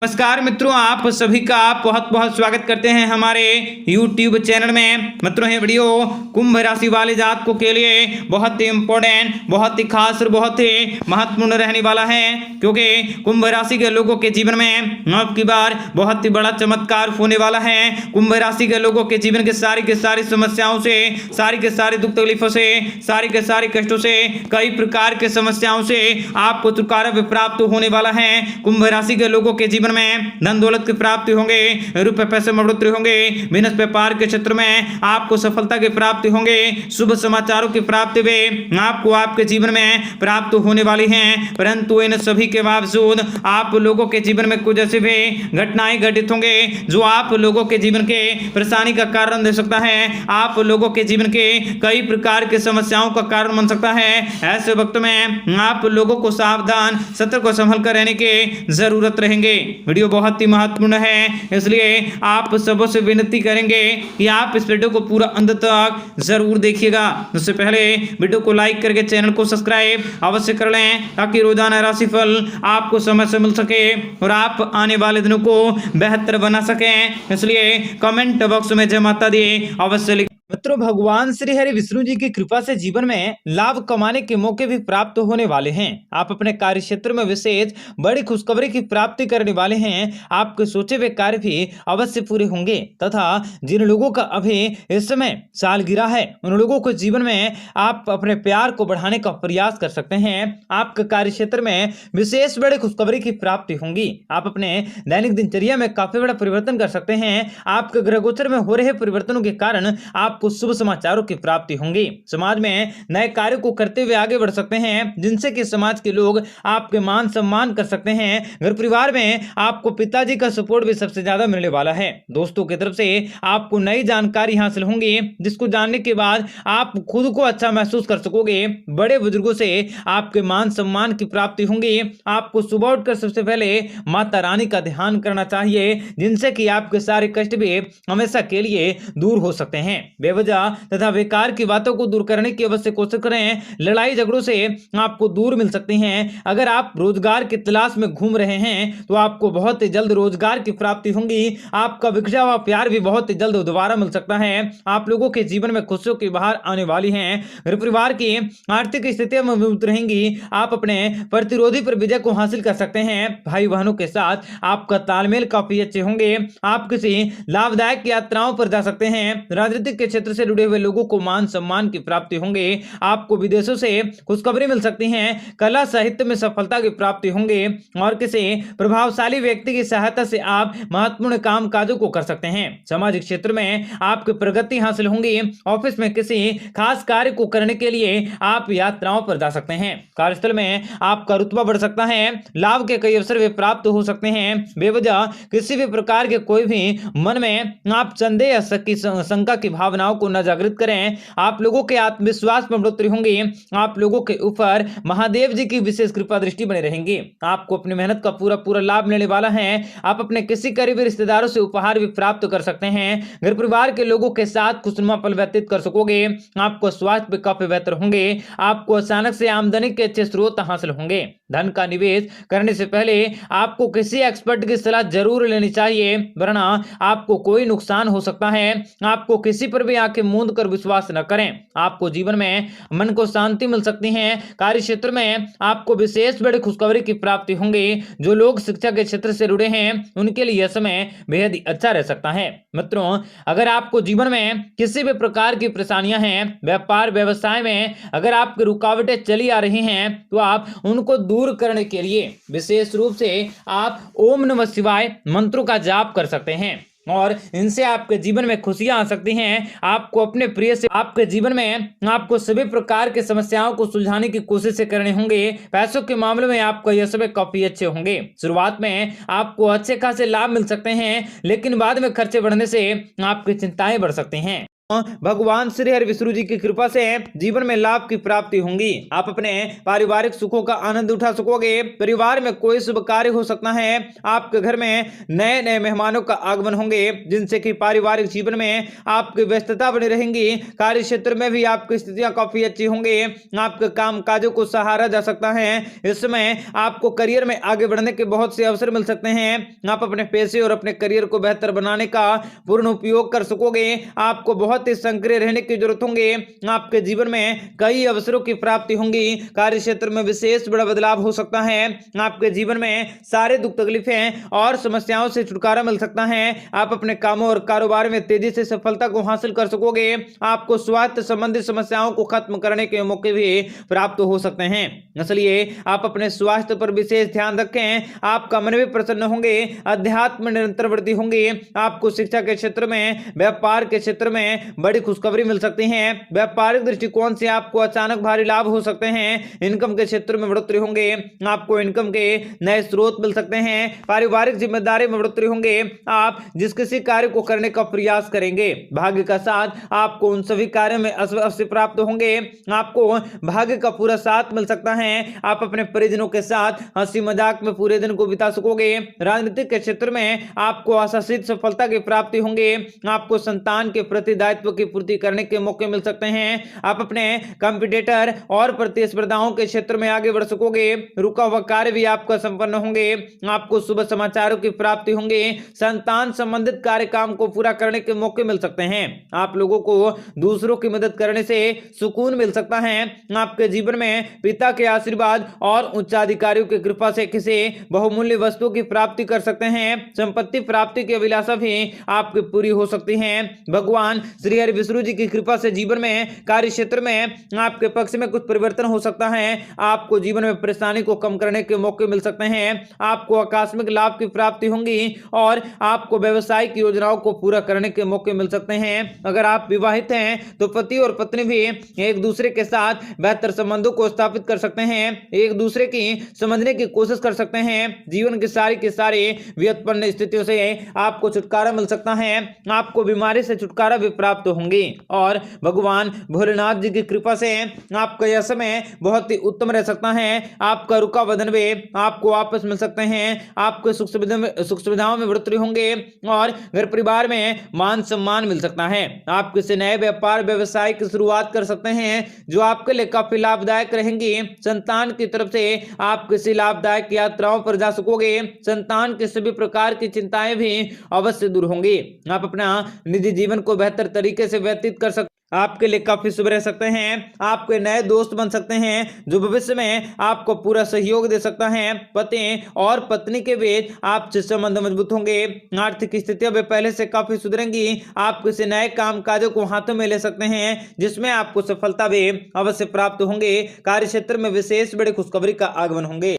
नमस्कार मित्रों, आप सभी का बहुत बहुत स्वागत करते हैं हमारे YouTube चैनल में। मित्रों, ये वीडियो कुंभ राशि वाले जातकों के लिए बहुत ही इम्पोर्टेंट, बहुत ही खास और बहुत ही महत्वपूर्ण रहने वाला है, क्योंकि कुंभ राशि के लोगों के जीवन में अब की बार बहुत ही बड़ा चमत्कार होने वाला है। कुंभ राशि के लोगों के जीवन के सारी समस्याओं से, सारी के सारी दुख तकलीफों से, सारी के सारे कष्टों से, कई प्रकार के समस्याओं से आपको छुटकारा प्राप्त होने वाला है। कुंभ राशि के लोगों के जीवन में धन दौलत की प्राप्ति होंगे, रुपए पैसे में बढ़ोतरी होंगे, बिजनेस व्यापार के क्षेत्र में आपको सफलता की प्राप्ति होंगे, शुभ समाचारों की प्राप्ति भी आपको आपके जीवन में प्राप्त होने वाली हैं। परंतु इन सभी के बावजूद आप लोगों के जीवन में कुछ ऐसे भी घटनाएं घटित होंगे जो आप लोगों के जीवन के परेशानी का कारण दे सकता है, आप लोगों के जीवन के कई प्रकार की समस्याओं का कारण बन सकता है। ऐसे वक्त में आप लोगों को सावधान, सतर्क और संभल कर रहने की जरूरत रहेंगे। वीडियो बहुत ही महत्वपूर्ण है, इसलिए आप सबसे विनती करेंगे कि आप इस वीडियो को पूरा अंत तक जरूर देखिएगा। उससे पहले वीडियो को लाइक करके चैनल को सब्सक्राइब अवश्य कर लें, ताकि रोजाना राशिफल आपको समय से मिल सके और आप आने वाले दिनों को बेहतर बना सकें। इसलिए कमेंट बॉक्स में जय माता दी अवश्य लिखें। मित्रों, भगवान श्री हरि विष्णु जी की कृपा से जीवन में लाभ कमाने के मौके भी प्राप्त होने वाले हैं। आप अपने कार्य क्षेत्र में विशेष बड़ी खुशखबरी की प्राप्ति करने वाले हैं। आपके सोचे हुए कार्य भी अवश्य पूरे होंगे तथा जिन लोगों का अभी इस समय सालगिरह है, उन लोगों को जीवन में आप अपने प्यार को बढ़ाने का प्रयास कर सकते हैं। आपके कार्य क्षेत्र में विशेष बड़ी खुशखबरी की प्राप्ति होंगी। आप अपने दैनिक दिनचर्या में काफी बड़ा परिवर्तन कर सकते हैं। आपके ग्रह गोचर में हो रहे परिवर्तनों के कारण आपको शुभ समाचारों की प्राप्ति होंगी। समाज में नए कार्य को करते हुए आगे बढ़ सकते हैं, जिनसे कि समाज के लोग आपके मान सम्मान कर सकते हैं। घर परिवार में आपको पिताजी का सपोर्ट भी सबसे ज्यादा मिलने वाला है। दोस्तों की तरफ से आपको नई जानकारी हासिल होंगी, जिसको जानने के बाद आप खुद को अच्छा महसूस कर सकोगे। बड़े बुजुर्गों से आपके मान सम्मान की प्राप्ति होंगी। आपको सुबह उठकर सबसे पहले माता रानी का ध्यान करना चाहिए, जिनसे कि आपके सारे कष्ट भी हमेशा के लिए दूर हो सकते हैं। बेवजह तथा बेकार की बातों को दूर करने की अवश्य कोशिश करें। लड़ाई झगड़ों से आपको दूर मिल सकती हैं। अगर आप रोजगार की तलाश में घूम रहे हैं तो आपको बहुत ही जल्द रोजगार की प्राप्ति होगी। आपका बिखरा हुआ प्यार भी बहुत ही जल्द दोबारा मिल सकता है। आप लोगों के जीवन में खुशियों की बहार आने वाली है। घर परिवार की आर्थिक स्थितियां मजबूत रहेंगी। आप अपने प्रतिरोधी पर विजय को हासिल कर सकते हैं। भाई बहनों के साथ आपका तालमेल काफी अच्छे होंगे। आप किसी लाभदायक यात्राओं पर जा सकते हैं। राजनीतिक के क्षेत्र से जुड़े हुए लोगों को मान सम्मान की प्राप्ति होंगे। आपको विदेशों से खुशखबरी मिल सकती है। कला साहित्य में सफलता की प्राप्ति होंगे और किसी प्रभावशाली व्यक्ति की सहायता से आप महत्वपूर्ण काम काजों को कर सकते हैं। सामाजिक क्षेत्र में आपकी प्रगति हासिल होंगी। ऑफिस में किसी खास कार्य को करने के लिए आप यात्राओं पर जा सकते हैं। कार्यस्थल में आपका रुतबा बढ़ सकता है। लाभ के कई अवसर भी प्राप्त हो सकते हैं। बेवजह किसी भी प्रकार के कोई भी मन में आप संदेह या शंका की भावनाओं को न जागृत करें। आप लोगों के आत्मविश्वास में बढ़ोतरी होंगी। आप लोगों के ऊपर महादेव जी की विशेष कृपा दृष्टि बनी रहेंगी। आपको अपनी मेहनत का पूरा लाभ मिलने वाला है। आप अपने किसी करीबी रिश्तेदारों से उपहार भी प्राप्त कर सकते हैं। घर परिवार के लोगों के साथ खुशनुमा पल व्यतीत कर सकोगे। आपको स्वास्थ्य भी काफी बेहतर होंगे। आपको अचानक से आमदनी के अच्छे स्रोत हासिल होंगे। धन का निवेश करने से पहले आपको किसी एक्सपर्ट की सलाह जरूर लेनी चाहिए, वरना आपको कोई नुकसान हो सकता है। आपको किसी पर भी आंखें मूंद कर विश्वास न करें। आपको जीवन में मन को शांति मिल सकती है। कार्य क्षेत्र में आपको विशेष बड़ी खुशखबरी की प्राप्ति होंगी। जो लोग शिक्षा के क्षेत्र से जुड़े हैं, उनके लिए यह समय बेहद ही अच्छा रह सकता है। मित्रों, अगर आपको जीवन में किसी भी प्रकार की परेशानियां हैं, व्यापार व्यवसाय में अगर आपकी रुकावटें चली आ रही हैं, तो आप उनको दूर करने के लिए विशेष रूप से आप ओम नमः शिवाय मंत्रों का जाप कर सकते हैं और इनसे आपके जीवन में खुशियां आ सकती हैं। आपको अपने प्रिय से आपके जीवन में आपको सभी प्रकार की समस्याओं को सुलझाने की कोशिश करनी होंगी। पैसों के मामले में आपको यह समय काफी अच्छे होंगे। शुरुआत में आपको अच्छे खासे लाभ मिल सकते हैं, लेकिन बाद में खर्चे बढ़ने से आपकी चिंताएं बढ़ सकती हैं। भगवान श्री हरि विष्णु जी की कृपा से जीवन में लाभ की प्राप्ति होंगी। आप अपने पारिवारिक सुखों का आनंद उठा सकोगे। परिवार में कोई शुभ कार्य हो सकता है। आपके घर में नए नए मेहमानों का आगमन होंगे, जिनसे कि पारिवारिक जीवन में आपकी व्यस्तता बनी रहेंगी। कार्य क्षेत्र में भी आपकी स्थितियां काफी अच्छी होंगी। आपके काम काजों को सहारा जा सकता है। इस समय आपको करियर में आगे बढ़ने के बहुत से अवसर मिल सकते हैं। आप अपने पैसे और अपने करियर को बेहतर बनाने का पूर्ण उपयोग कर सकोगे। आपको बहुत ही सक्रिय रहने की जरूरत होगी। आपके जीवन में कई अवसरों की प्राप्ति होंगी। कार्य क्षेत्र में विशेष बड़ा बदलाव हो सकता है। आपके जीवन में सारे दुख तकलीफें और समस्याओं से छुटकारा मिल सकता है। आप अपने कामों और कारोबार में तेजी से सफलता को हासिल कर सकोगे। आपको स्वास्थ्य संबंधी समस्याओं को खत्म करने के मौके भी प्राप्त हो सकते हैं। इसलिए आप अपने स्वास्थ्य पर विशेष ध्यान रखें। आपका मन भी प्रसन्न होंगे। अध्यात्म में निरंतर वृद्धि होंगी। आपको शिक्षा के क्षेत्र में, व्यापार के क्षेत्र में बड़ी खुशखबरी मिल सकती है। व्यापारिक दृष्टिकोण से आपको अचानक भारी लाभ हो सकते हैं। इनकम के क्षेत्र में बढ़ोतरी होंगे। आपको इनकम के नए स्रोत मिल सकते हैं। पारिवारिक जिम्मेदारी में बढ़ोतरी होंगे। आप जिस किसी कार्य को करने का प्रयास करेंगे, भाग्य का साथ आपको उन सभी कार्यों में अवश्य प्राप्त होंगे। आपको भाग्य का पूरा साथ मिल सकता है। आप अपने परिजनों के साथ हंसी मजाक में पूरे दिन को बिता सकोगे। राजनीतिक के क्षेत्र में आपको आशातीत सफलता की प्राप्ति होंगे। आपको संतान के प्रति दायित्व की पूर्ति करने के मौके मिल सकते हैं। आप अपने कंपटीटर और प्रतिस्पर्धाओं के क्षेत्र में आगे बढ़ सकोगे। रुका हुआ कार्य भी आपका संपन्न होंगे। आपको शुभ समाचारों की प्राप्ति होंगे। संतान संबंधित कार्य काम को पूरा करने के मौके मिल सकते हैं। आप लोगों को दूसरों की मदद करने से सुकून मिल सकता है। आपके जीवन में पिता के आशीर्वाद और उच्चाधिकारियों की कृपा से किसी बहुमूल्य वस्तु की प्राप्ति कर सकते हैं। संपत्ति प्राप्ति की अभिलाषा भी आपकी पूरी हो सकती है। भगवान श्री हरि विष्णु जी की कृपा से जीवन में, कार्य क्षेत्र में आपके पक्ष में कुछ परिवर्तन हो सकता है। आपको जीवन में परेशानी को कम करने के मौके मिल सकते हैं। आपको आकस्मिक लाभ की प्राप्ति होंगी और आपको व्यवसायिक योजनाओं को पूरा करने के मौके मिल सकते हैं। अगर आप विवाहित हैं तो पति और पत्नी भी एक दूसरे के साथ बेहतर संबंधों को स्थापित कर सकते हैं। एक दूसरे की समझने की कोशिश कर सकते हैं। जीवन की सारी व्युत्पन्न स्थितियों से आपको छुटकारा मिल सकता है। आपको बीमारी से छुटकारा भी प्राप्त होंगी और भगवान भोलेनाथ जी की कृपा से आपका यह समय बहुत ही उत्तम रह सकता है। आपका रुका वजन भी आपको वापस मिल सकते हैं। आपके सुख सुविधाओं में बढ़ोतरी होंगे और घर परिवार में मान सम्मान मिल सकता है। आप किसी नए व्यापार व्यवसाय की शुरुआत कर सकते हैं जो आपके लिए काफी लाभदायक रहेंगी। संतान की तरफ से आप किसी लाभदायक यात्राओं पर जा सकोगे। संतान के सभी प्रकार की चिंताएं भी अवश्य दूर होंगी। आप अपना निजी जीवन को बेहतर तरीके से व्यतीत कर सकते, आपके लिए काफी शुभ रह सकते हैं। आपके नए दोस्त बन सकते हैं जो भविष्य में आपको पूरा सहयोग दे सकता है। पति और पत्नी के बीच आपसे संबंध मजबूत होंगे। आर्थिक स्थितियां भी पहले से काफी सुधरेंगी। आप किसी नए काम काजों को हाथों में ले सकते हैं जिसमें आपको सफलता भी अवश्य प्राप्त होंगे। कार्य क्षेत्र में विशेष बड़ी खुशखबरी का आगमन होंगे।